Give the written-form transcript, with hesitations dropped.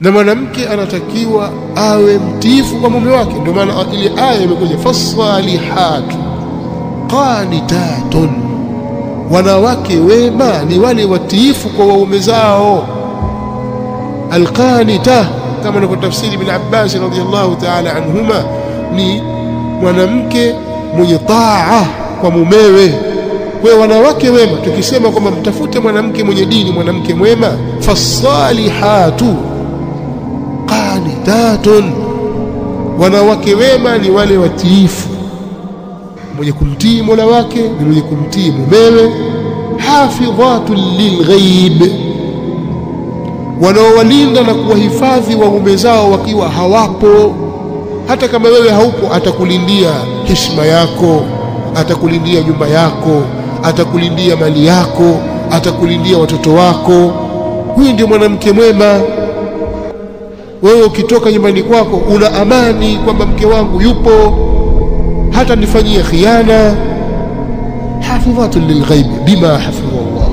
Na mwanamke anatakiwa awe mtiifu kwa mume wake. Ndio maana ile aya imekuja fasalihatu qanitatun, wanawake wema ni wale watiifu kwa waume zao. Alqanita kama ni tafsiri ibn Abbas radhiyallahu ta'ala anhuma ni mwanamke mwenye taa kwa mumewe. Kwa wanawake wema tukisema kwamba mtafute mwanamke mwenye dini, mwanamke mwema, fasalihatu qanitatun, wanawake wema ni wale watiifu, mwenye kumtii Mola wake ni mwenye kumtii mumewe. Hafidhatul lilghaib, wanaowalinda na kuwahifadhi waume zao wakiwa hawapo. Hata kama wewe haupo, atakulindia heshima yako, atakulindia nyumba yako, atakulindia mali yako, atakulindia watoto wako. Huyu ndio mwanamke mwema. Wewe ukitoka nyumbani kwako una amani kwamba mke wangu yupo, hata nifanyie khiana. Hafidhatul lilghaib bima hafidha Allah,